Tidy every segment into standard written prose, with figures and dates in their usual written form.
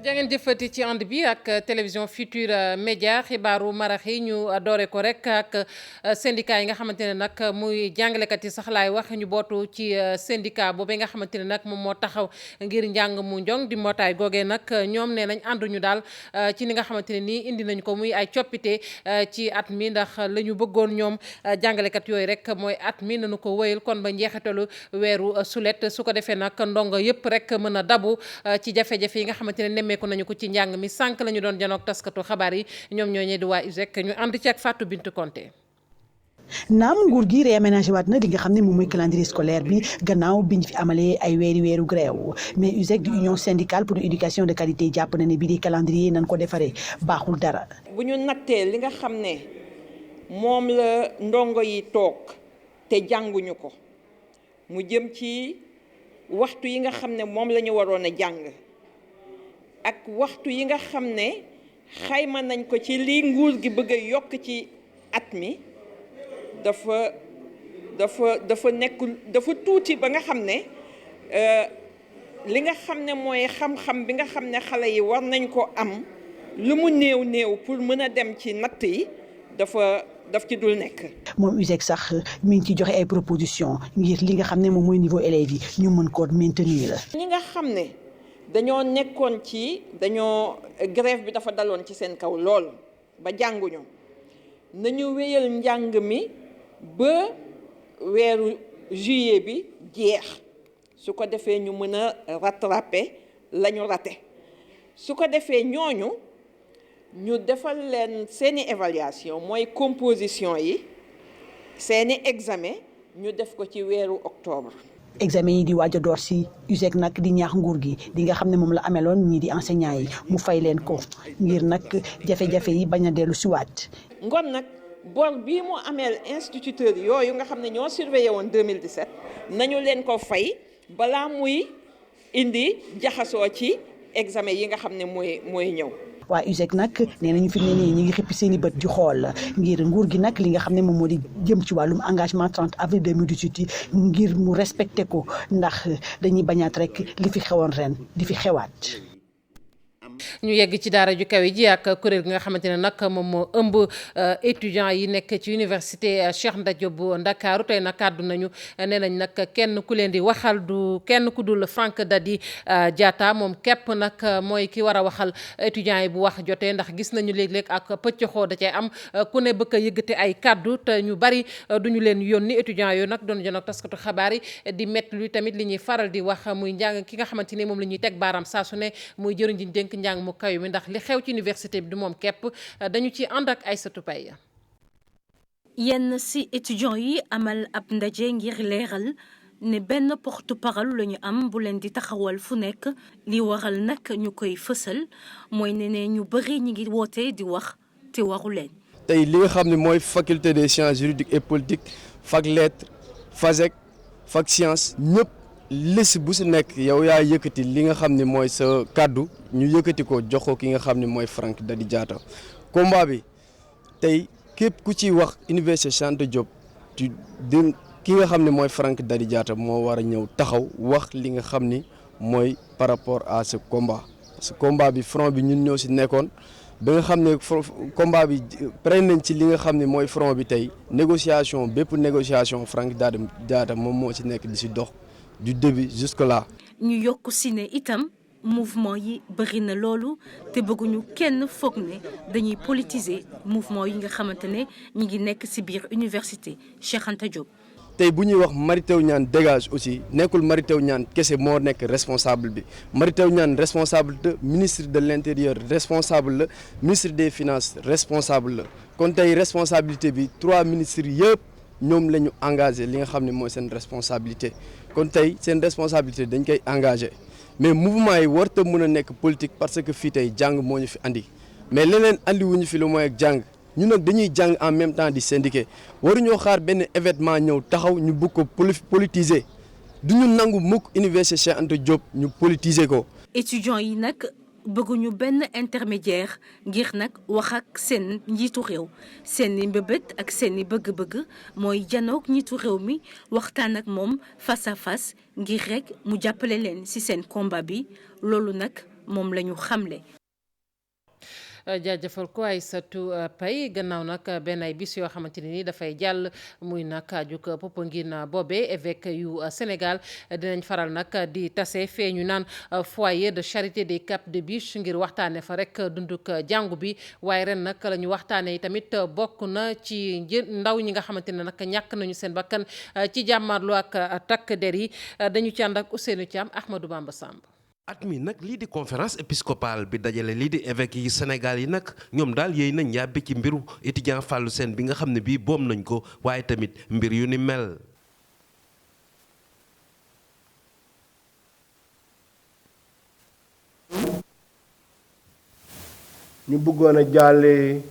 jangeen jëfati ci ànd bi ak télévision Futurs Médias xibaaru marax yi ñu doore ko rek ak syndicat yi nga xamante ne nag muy jàngalekat yi sax laay wax ñu bootu ci syndicat boobee nga xamante ne nag moom moo taxaw ngir njàng mu njong di mbootaay googee nag ñoom nee nañ ànduñu daal ci ni nga xamante ne nii indi nañ ko muy ay coppite ci at mi ndax la ñu bëggoon ñoom jàngalekat yooyu rek mooy at mi nañu ko wëyal kon ba njeexitalu weeru sulet su ko defee nag ndongo yëpp rek mën a dabu ci jafe-jafe yi nga xamante ne nemmeeku nañu ko ci njàng mi sànq la ñu doon janoog taskatu xabaar yi ñoom ñooñee di waa USEC ñu ànd ci ak Fatou Bintou Konté. naam nguur gi réaménagé waat na li nga xam ne moom mooy calendrier scolaire bi gannaaw biñ fi amalee ay weeru grève mais USEC di union syndicale pour une éducation de qualité jàpp na ne bii di calendrier nañ ko defaree baaxul dara. bu ñu nattee li nga xam ne moom la ndongo yi toog te jànguñu ko mu jëm ci waxtu yi nga xam ne moom la ñu waroon a jàng ak waxtu yi nga xam ne xayma nañ ko ci li nguur gi bëgg a yokk ci at mi dafa nekkul dafa tuuti ba nga xam ne li nga xam ne mooy xam-xam bi nga xam ne xale yi war nañ ko am lu mu néew pour mën a dem ci natt yi daf ci dul nekk. moom USEC sax mi ngi ci joxe ay proposition ngir li nga xam ne moom mooy niveau élèves yi ñu mën koo maintenir la. ñi nga xam ne dañoo nekkoon grève bi dafa daloon ci seen kaw lool ba jànguñu nañu wéyal njàng mi ba weeru juillet bi jeex su ko defee ñu mën a rattraper la ñu raté su ko defee ñooñu ñu defal leen seeni évaluation mooy composition yi seeni examen ñu def ko ci weeru octobre. examen yi di waaj a door si USEC nag di ñaax nguur gi di nga xam ne moom la ameloon ñii di enseignants yi mu fay leen ko ngir nag jafe-jafe yi bañ a dellu si waat. ngoon nag bor bii mu ameel instituteurs yooyu nga xam ne ñoo surveillé woon 2017 nañu leen ko fay balaa muy indi jaxasoo ci examen yi nga xam ne mooy ñëw. waa USEC nag nee nañu fi mu ne nii ñu ngi xippi seen i bët di xool ngir nguur gi nag li nga xam ne moom moo di jëm ci wàllum engagement 30 avril 2018 ngir mu respecté ko ndax dañuy bañaat rek li fi xewoon ren di fi xewaat. ñu yegg ci daara ju kawe ji ak kuréel gi nga xamante ne nag moom moo ëmb étudiants yi nekk ci université Cheikh Anta Diop bu Ndakaaru tey nag kàddu nañu nee nañ nag kenn ku leen di waxal du kenn ku dul Franck Dadi Diatta moom képp nag mooy ki war a waxal étudiants yi bu wax jotee ndax gis nañu léeg-léeg ak pëccxoo da cay am ku ne bëgg a yëggate ay kàddu te ñu bari duñu leen yónni étudiants yooyu nag doon jënoog taskatu xabaar yi di métti lu tamit li ñuy faral di wax muy njàng ki nga xamante ni moom la ñuy teg baaraam saa su ne muy jëriñ ji dénk njàng mu kaw mi ndax li xew ci université bi du moom képp dañu ci ànd ak Aïssatou Paye. yenn ci étudiants yi amal ab ndaje ngir leeral ne benn porte-parole la ñu am bu leen di taxawal fu nekk li waral nag ñu koy fësal mooy ne ñu bëri ñi ngi woote di wax te waru leen. tey li nga xam ne mooy faculté des sciences juridiques et politiques fac lettres FASEC fac sciences ñëpp. liste bu si nekk yow yaa yëkkati li nga xam ne mooy sa kàddu ñu yëkkati ko jox ko ki nga xam ne mooy Franck Dadi Diatta combat bi tey képp ku ci wax université Cheikh Anta Diop ki nga xam ne mooy Franck Dadi Diatta moo war a ñëw taxaw wax li nga xam ni mooy par rapport à ce combat parce que combat bi front bi ñun ñoo si nekkoon ba nga xam ne combat bi pare nañ ci li nga xam ne mooy front bi tey négociation bépp négociation Franck Dadi Diatta moom moo ci nekk di si dox du début jusque là. ñu yokk si ne itam mouvement yi bëri na loolu te bëgguñu kenn foog ne dañuy politiser mouvement yi nga xamante ne ñi ngi nekk si biir université Cheikh Anta Diop. tey bu ñuy wax Mary Teuw Niane dégage aussi nekkul Mary Teuw Niane kese moo nekk responsable bi Mary Teuw Niane responsable de ministre de l'intérieur responsable la ministre des finances responsable la kon tey responsabilité bi 3 ministres yëpp ñoom la ñu engagé li nga xam ne mooy seen responsabilité. kon tey seen responsabilité dañ koy engagé mais mouvement yi warta mën a nekk politique parce que fii tey jàng moo ñu fi andi mais leneen andi wuñu fi lu mooy ak jàng ñun nag dañuy jàng en même temps di syndiquer waruñoo xaar benn événement ñëw taxaw ñu bëgg ko politiser duñu nangu mukk université Cheikh Anta Diop ñu politiser ko. étudiants yi nag bëgguñu benn intermédiaire ngir nag wax ak seen njiitu réew seen i mbëbët ak seen i bëgg-bëgg mooy janoog njiitu réew mi waxtaan ak moom face à face ngir rek mu jàppale leen ci seen combat bi loolu nag moom la ñu xamle. jaajëfal ko Aïssatou Paye gannaaw nag benn ay bis yoo xamante ne ni dafay jàll muy nag juk Popenguine boobee évêque yu Sénégal dinañ faral nag di tase fee ñu naan foyer de charité des Cap de Biche ngir waxtaane fa rek dunduk jàngu bi waaye ren nag la ñu waxtaane yi tamit bokk na ci ndaw ñi nga xamante ne nag ñàkk nañu seen bakkan ci jàmmarlu ak takk der yi dañu ci ànd ak Ousseynou Thiam Ahmadou Bamba Samb. at mi nag lii di conférence épiscopale bi dajale lii di évêque yi Sénégal yi nag ñoom daal yéey nañ yàbbi ci mbiru étudiant Fallou Sène bi nga xam ne bii boom nañ ko waaye tamit mbir yu ni mel. ñu bëggoon a jàllee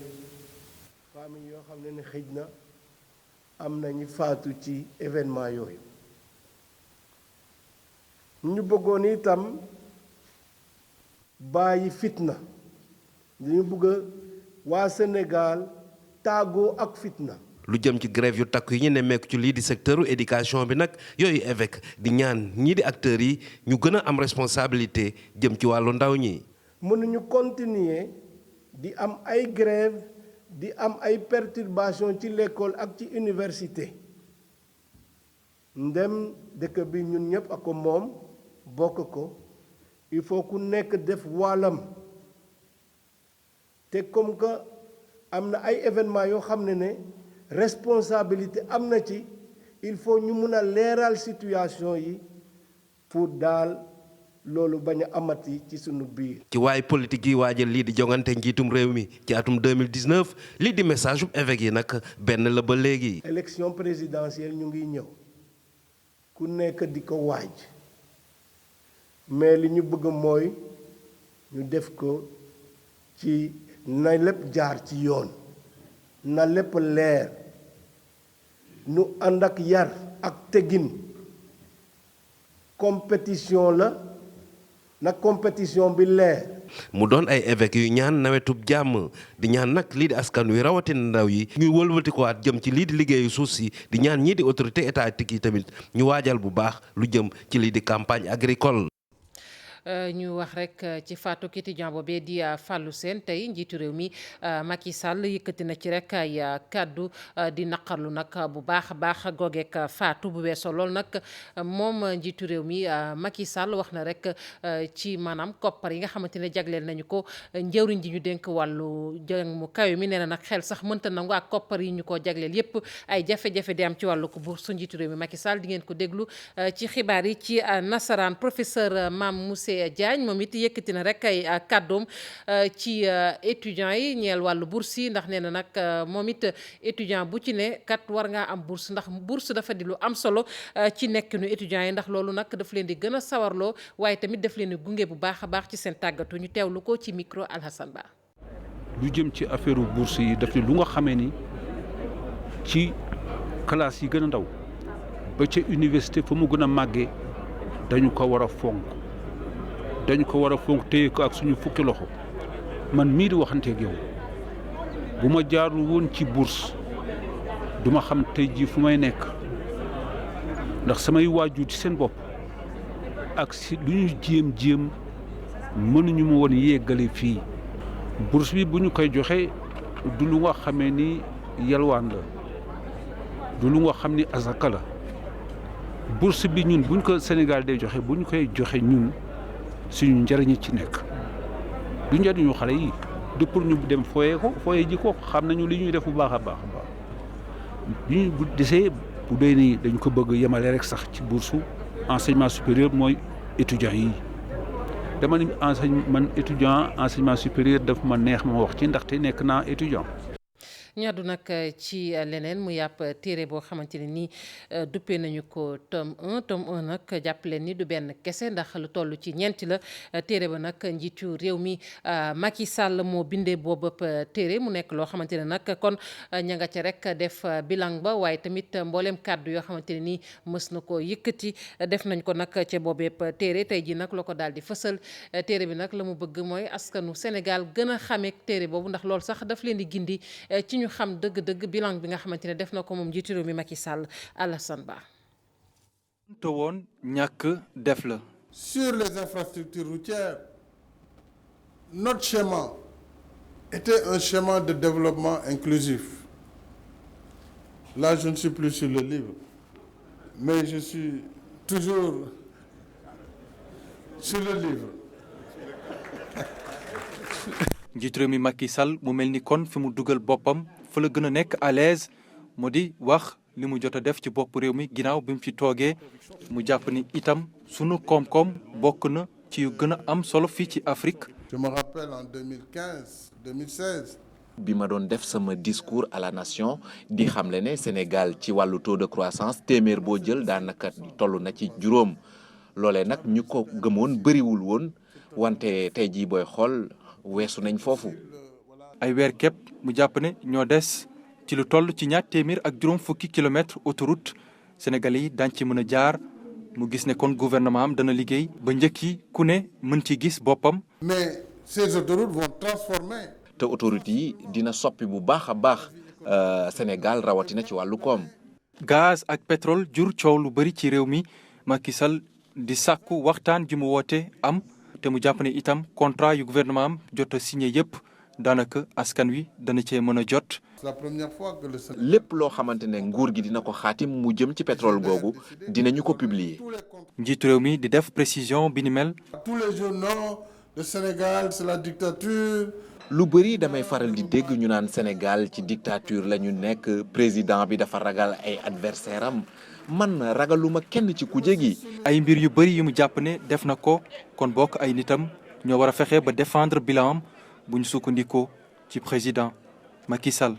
famille yoo xam ne xëj na am nañu faatu ci événement yooyu ñu bëggoon itam bàyyi fitna dañu bëgg waa Sénégal tàggoo ak fitna. lu jëm ci grève yu takk yi ñu nemmeeku ci lii di secteur éducation bi nag yooyu évêque di ñaan ñii di acteurs yi ñu gën a am responsabilité jëm ci wàllu ndaw ñi. mënuñu continuer di am ay grève di am ay perturbation ci l'école ak ci université ndem dëkk bi ñun ñëpp ak moom bokk ko. il faut ku nekk def wàllam te comme que am na ay événements yoo xam ne responsabilité am na ci il faut ñu mun a leeral situation yi pour daal loolu bañ a amati ci sunu biir. ci waaye politique yi waajal lii di jongante njiitum réew mi ci atum 2019 lii di message bu évêque yi nag benn la ba léegi. élection présidentielle ñu ngi ñëw ku nekk di ko waaj. mais li ñu bëgg mooy ñu def ko ci na lépp jaar ci yoon na lépp leer nu ànd ak yar ak teggin compétition la na compétition bi leer. mu doon ay évêques yu ñaan nawetub jàmm di ñaan nag lii di askan wi rawatina ndaw yi ñuy wëlbatikuwaat jëm ci lii di liggéeyu suuf si di ñaan ñii di autorité étatique yi tamit ñu waajal bu baax lu jëm ci lii di campagne agricole. ñu wax rek ci faatu étudiant boobee di Fallou Sène tey njiitu réew mi Macky Sall yëkkati na ci rek ay kàddu di naqarlu nag bu baax a baax googeek faatu bu weesoo lool nag moom njiitu réew mi Macky Sall wax na rek ci maanaam koppar yi nga xamante ne jagleel nañu ko njëwriñ ji ñu dénk wàllu jàng mu kawe mi nee na nag xel sax mënta nangu ak koppar yi ñu ko jagleel yépp ay jafe-jafe di am ci wàllu ko bourse njiitu réew mi Macky Sall di ngeen ko déglu ci xibaar yi ci nasaraan professeur Mame Moussé Diagne moom it yëkkati na rek ay kàddoom ci étudiants yi ñeel wàllu bourse yi ndax nee na nag moom it étudiant bu ci ne kat war ngaa am bourse ndax bourse dafa di lu am solo ci nekkinu étudiants yi ndax loolu nag daf leen di gën a sawarloo waaye tamit daf leen di gunge bu baax a baax ci seen tàggatu ñu teewlu ko ci micro Alhassane Ba. lu jëm ci affaire bourse yi daf di lu nga xamee ni ci classe yi gën a ndaw ba ca université fa mu gën a màggee dañu ko war a fonk. dañu ko war a fonk téye ko ak suñu fukki loxo man mii di waxanteeg yow bu ma jaarul woon ci bourse du ma xam tey jii fu may nekk ndax samay waajur ci seen bopp ak si lu ñu jéem mënuñu ma woon yeggale fii bourse bi bu ñu koy joxe du lu nga xamee ni yalwaan la du lu nga xam ni asaka la bourse bi ñun buñ ko Sénégal day joxe bu ñu koy joxe ñun suñu njëriñ ci nekk du njëriñu xale yi du pour ñu dem fooyee ji ko xam nañu li ñuy def bu baax a baax bi ñu desee bu dee ni dañ ko bëgg yemale rek sax ci bourse enseignement supérieur mooy étudiants yi dama ni enseignement supérieur daf ma neex ma wax ci ndaxte nekk naa étudiant. ñaadu nag ci leneen mu yàpp téere boo xamante ne nii duppee nañu ko tome 1 nag jàppaleen ni du benn kese ndax lu toll ci ñeenti la téere ba nag njiitu réew mi Macky Sall moo bindee boobu téere mu nekk loo xamante ne nag kon ña nga ca rek def bilan ba waaye tamit mbooleem kàddu yoo xamante ne nii mës na ko yëkkati def nañ ko nag ca boobeep téere tey ji nag la ko daal di fësal téere bi nag la mu bëgg mooy askanu Sénégal gën a xamee téere boobu ndax loolu sax daf leen di gindi ci ñu xam dëgg-dëgg bilan bi nga xamante ne def na ko moom njiitu réew mi Macky Sall Alassane Ba. te woon ñàkk def la. Sur les infrastructures routières, notre schéma était un schéma de développement inclusif. Là, je ne suis plus sur le livre, mais je suis toujours sur le livre. njiitu réew mi Macky Sall mu mel ni kon fi mu dugal boppam fa la gën a nekk à l'aise mu di wax li mu jot a def ci bopp réew mi ginnaaw bi mu fi toogee mu jàpp ni itam sunu koom-koom bokk na ci yu gën a am solo fii ci Afrique. Je me rappelle en 2015, 2016. bi ma doon def sama discours à la nation di xamle ne Sénégal ci wàllu taux de croissance téeméer boo jël daanaka toll na ci juróom loolee nag ñu ko gëmoon bëriwul woon wante tey jii booy xool weesu nañ foofu. ay weer képp mu jàpp ne ñoo des ci lu toll ci ñaar téeméer ak juróom fukki kilomètres autoroute Sénégalais yi daañ ci mën a jaar mu gis ne kon gouvernement am dana liggéey ba njëkk yi ku ne mën ci gis boppam. Mais ces autoroutes vont transformer. te autoroute yi dina soppi bu baax a baax Sénégal rawatina ci wàllu koom. gaz ak pétrole jur coow lu bëri ci réew mi Macky Sall di sàkku waxtaan ji mu woote am te mu jàpp ne itam contrat yu gouvernement am jot a signé yëpp daanaka askan wi dana cee mën a jot. C'est la première fois que le lépp loo xamante ne nguur gi dina ko xaatim mu jëm ci pétrole googu dinañu ko publier. njiitu réew mi di def précision bi ni mel. tous les journaux le Sénégal c'est la dictature. lu bëri damay faral di dégg ñu naan Sénégal ci dictature la ñu nekk président bi dafa ragal ay adversaire am man ragaluma kenn ci kuje gi. ay mbir yu bëri yu mu jàpp ne def na ko kon bokk ay nitam ñoo war a fexe ba défendre bilan am bu ñu sukkandikoo ci président Macky Sall.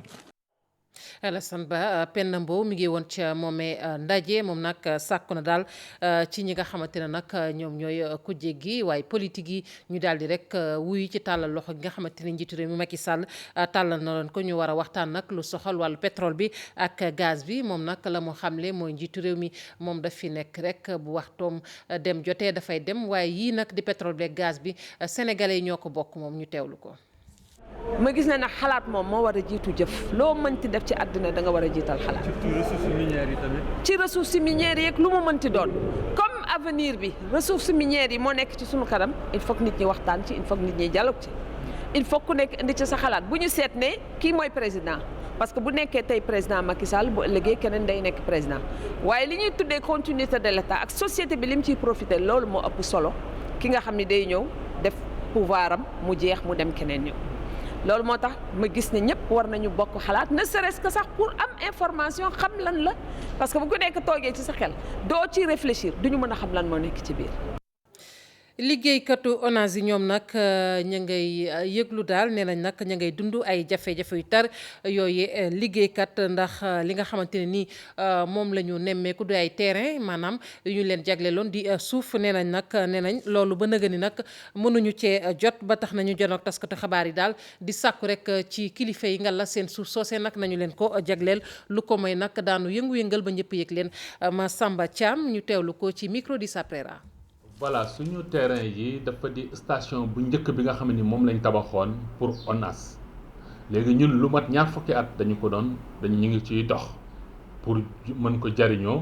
Alassane Ba Penda Mbow mi ngi woon ca moomee ndaje moom nag sàkku na daal ci ñi nga xamante ne nag ñoom ñooy kujje gi waaye politique yi ñu daal di rek wuyu ci tàllal loxo gi nga xamante ne njiitu réew mi Macky Sall tàllal na leen ko ñu war a waxtaan nag lu soxal wàllu pétrole bi ak gaz bi moom nag la mu xamle mooy njiitu réew mi moom daf fi nekk rek bu waxtoom dem jotee dafay dem waaye yii nag di pétrole bi ak gaz bi sénégalais yi ñoo ko bokk moom ñu teewlu ko. ma gis ne nag xalaat moom moo war a jiitu jëf loo mënti def ci àddina da nga war a jiital xalaat. surtout ressources minières yi tamit. ci ressources minières yeeg lu mu mënti doon comme avenir bi ressources minières yi moo nekk ci sunu kanam il faut que nit ñi waxtaan ci il faut que nit ñi dialogue ci il faut ku nekk indi ci sa xalaat bu ñu seet ne kii mooy président parce que bu nekkee tey président Macky Sall bu ëllëgee keneen day nekk président waaye li ñuy tuddee continuité de l'État ak société bi li mu ciy profité loolu moo ëpp solo ki nga xam ne day ñëw def pouvoir am mu jeex mu dem keneen ñëw. loolu moo tax ma gis ne ñëpp war nañu bokk xalaat ne serait-ce que sax pour am information xam lan la parce que bu ko nekk toogee ci sa xel doo ci réfléchir duñu mën a xam lan moo nekk ci biir. liggéeykatu ONAS yi ñoom nag ña ngay yëglu daal nee nañ nag ña ngay dund ay jafe-jafe yu tar yooyu liggéeykat ndax li nga xamante ne nii moom la ñu nemmeeku du ay terrain maanaam yu ñu leen jagleeloon di suuf nee nañ loolu ba nëga ni nag mënuñu cee jot ba tax nañu jonoog taskatu xabaar yi daal di sàkku rek ci kilifa yi nga la seen suuf soosee nag nañu leen ko jagleel lu ko may nag daanu yëngu-yëngal ba ñëpp yëg leen Massamba Thiam ñu teewlu ko ci micro di Saprera. voilà suñu terrain yi dafa di station bu njëkk bi nga xam ni moom lañ tabaxoon pour ONAS léegi ñun lu mat ñaar fukki at ñu ngi ciy dox pour mën ko jariñoo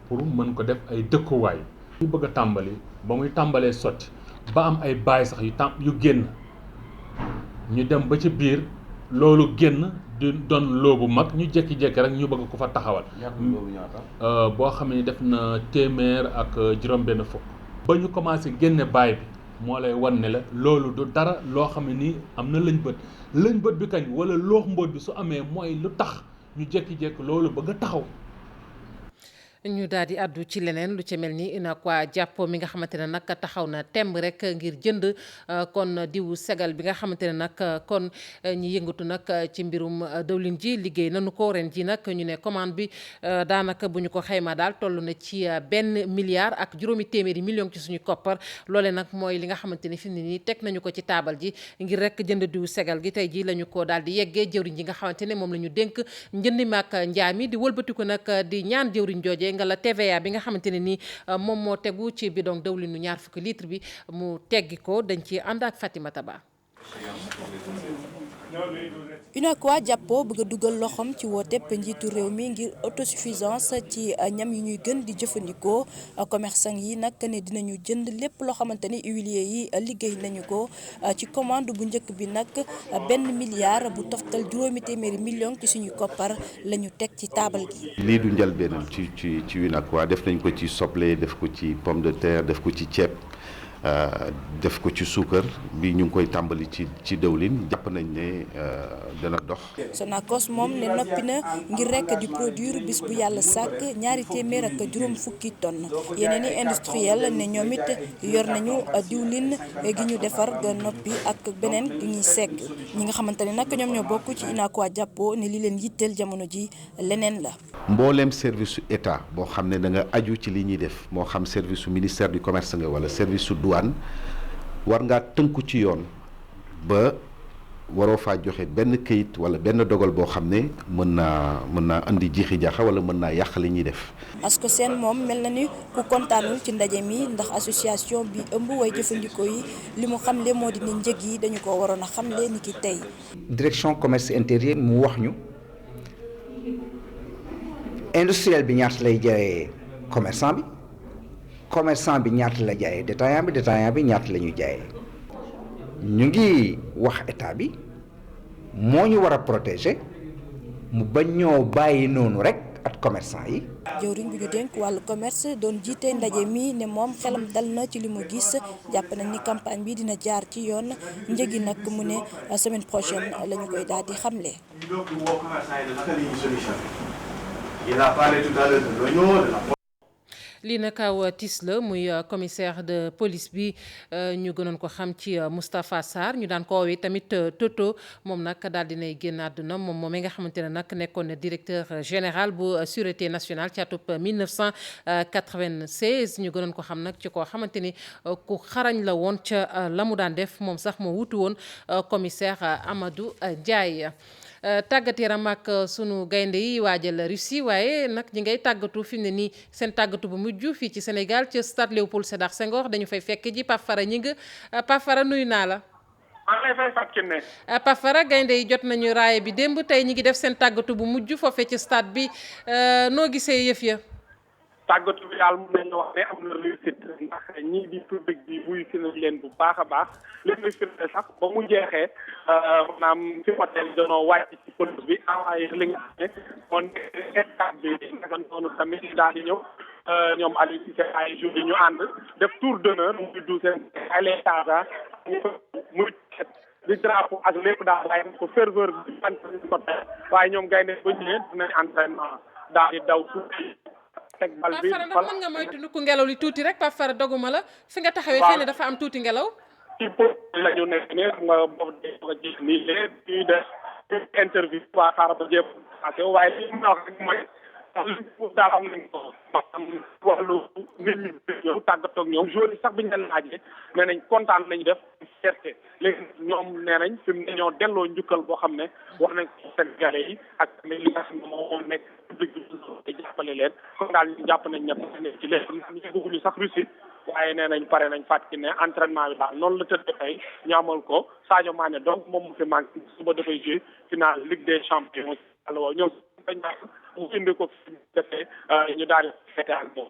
pour mën ko def ay dëkkuwaay. ñu bëgg a tàmbali ba muy tàmbalee sotti ba am ay baay sax yu génn ñu dem ba ci biir loolu génn di doon loobu mag ñu jékki-jékki rek ñu bëgg ko fa taxawal. boo xam ne def na téeméer ak juróom-benn fukk. ba ñu commencé génne baay bi moo lay wan ne la loolu du dara loo xam ne nii am na lëñ bët bi kañ wala loox mbóot bi su amee mooy lu tax ñu jékki-jékki loolu bëgg a taxaw. ñu daal di àddu ci leneen lu ci mel ni UNACOIS jàppoo mi nga xamante ne nag taxaw na temb rek ngir jënd kon diwu segal bi nga xamante ne nag kon ñi yëngatu nag ci mbirum dëwlin ji liggéey nañu ko ren ji nag ñu ne commande bi daanaka bu ñu ko xayma daal toll na ci 1 milliard ak juróomi téeméeri million ci suñu koppar loole nag mooy li nga xamante ne fi mu ne nii teg nañu ko ci taabal ji ngir rek jënd diwu segal gi tey ji la ñu ko daal di yeggee jëwriñ ji nga xamante ne moom la ñu dénk njëndi mi ak njaay mi di wëlbatiku nag di ñaan jëwriñ joojee nga la TVA bi nga xamante ne ni moom moo tegu ci bidon dawlinu 20 litre bi mu teggi ko dañ ci ànd ak Fatimata Ba. UNACOIS jàppoo bëgg a dugal loxoom ci wootepp njiitu réew mi ngir autosuffisance ci ñam yi ñuy gën di jëfandikoo commerçant yi nag ne dinañu jënd lépp loo xamante ni huiliers yi liggéey nañu ko ci commande bu njëkk bi nag 1 milliard bu toftal 800 millions ci suñu koppar la ñu teg ci taabal gi. lii du njëlbeenam ci UNACOIS def nañ ko ci soble def ko ci pomme de terre def ko ci ceeb. def ko ci suukar bi ñu ngi koy tàmbali ci dëwlin jàpp nañ ne dana dox. Sonacos moom ne noppi na ngir rek di produire bis bu yàlla sàkk 250 tonnes yeneen i industriel ne ñoom it yor nañu diwlin gi ñu defar ga noppi ak beneen gi ñuy segg ñi nga xamante ne nag ñoom ñoo bokk ci UNACOIS jàppoo ne li leen yitteel jamono ji leneen la. mbooleem service su état boo xam ne da nga aju ci li ñuy def moo xam service su ministère du commerce nga wala service su douane war ngaa tënku ci yoon ba waroo faa joxe benn këyit wala benn dogal boo xam ne mën naa indi jiixi jaaxa wala mën naa yàq li ñuy def. ASCOSEN moom mel na ni ku kontaanul ci ndaje mi ndax association bi ëmb way jëfandikoo yi li mu xamle moo di ne njëg yi dañu ko waroon a xamle ni ki tey. direction commerce intérieur mu wax ñu industriel bi ñaata lay jaayee commerçant bi ñaata la jaayee détaillant bi ñaata la ñuy jaayee ñu ngi wax état bi moo ñu war a protéger mu bañ ñoo bàyyi noonu rek ak commerçant yi. jëwriñ bi ñu dénk wàllu commerce doon jiite ndaje mi ne moom xelam dal na ci li mu gis jàpp nañ ni campagne bi dina jaar ci yoon njëgi nag mu ne semaine prochaine la ñu koy daal di xamle. lii nag aw tiis la muy commissaire de police bi ñu gënoon ko xam ci Moustapha Sarr ñu daan ko woowee tamit Toto moom nag daal dinay génn àdduna moom mi nga xamante ne nag nekkoon na directeur général bu sûreté nationale ci atub 1996 ñu gënoon ko xam nag ci koo xamante ni ku xarañ la woon ca la mu daan def moom sax moo wutu woon commissaire Amadou Ndiaye. tàggat yaram ak sunu gaynde yi waajal Russie waaye nag ñi ngay tàggatu fi mu ne nii seen tàggatu bu mujj fii ci Sénégal ci stade Léopold Sédar Senghor dañu fay fekk ji Pape Fara ñi nga Pape Fara nuyu naa la. maa ngi lay fay fàttali ne. Pape Fara gaynde yi jot nañu raaye bi démb tey ñi ngi def seen tàggatu bu mujj foofee ci stade bi noo gisee yëf ya. tàggatu bi daal mën nañu wax ne am na réussite ndax ñii di public bi wuyu si nañ leen bu baax a baax li muy firnde sax ba mu jeexee maanaam fi hôtel danoo wàcc ci police bi envoyé li nga xam ne moo nekk stade bi naka noonu tamit daal di ñëw ñoom Aliou Cissé ay jours yi ñu ànd def tour d'honneur muy du seen ay les Casa muy di drapeau ak lépp daal waaye ko ferveur bi fan ko waaye ñoom gaynde ba ñëwee dinañ entraînement daal di daw tuuti. Pape Fara ndax mën nga moytu nu ko ngelaw li tuuti rek Pape Fara doguma la fi nga taxawee xëy na dafa am tuuti ngelaw. ci boobu la ñu nekk ne nga boobu de nga gis nii léegi ñuy def interview waa xaaral ba jéem a waaye li ñu wax rek mooy daal am nañ ko maanaam wàllu nit ñi ñëw tàggatoo ak ñoom joueurs yi sax bi ñu leen laajee nee nañ kontaan nañu def fierté léegi ñoom nee nañ fi mu ne ñoo delloo njukkal boo xam ne wax nañ ko Sénégalais yi ak li nga xam ne moom nekk public bi te jàppale leen kon daal ñu jàpp nañ ñëpp nekk ci léegi ñu bëgguñu sax Russie waaye nee nañ pare nañ fàttali ne entraînement bi daal noonu la tëddee tey ñu amal ko Sadio Mané donc moom mu fi manqué suba dafay jouer final Ligue des Champions alors ñoom dañ mu indi ko fi defee ñu daal di fete ak moom.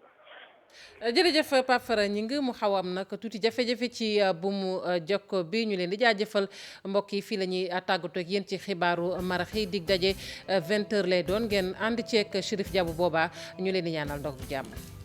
jërëjëf Pape Fara Gningue mu xaw am nag tuuti jafe-jafe ci bu mu jokko bi ñu leen di jaajëfal mbokk yi fii la ñuy tàggatoo ak yéen ci xibaaru marax yi dig daje 20h lay doon ngeen ànd ceeg Chérif Diabou boobaa ñu leen di ñaanal ndox bu jàmm.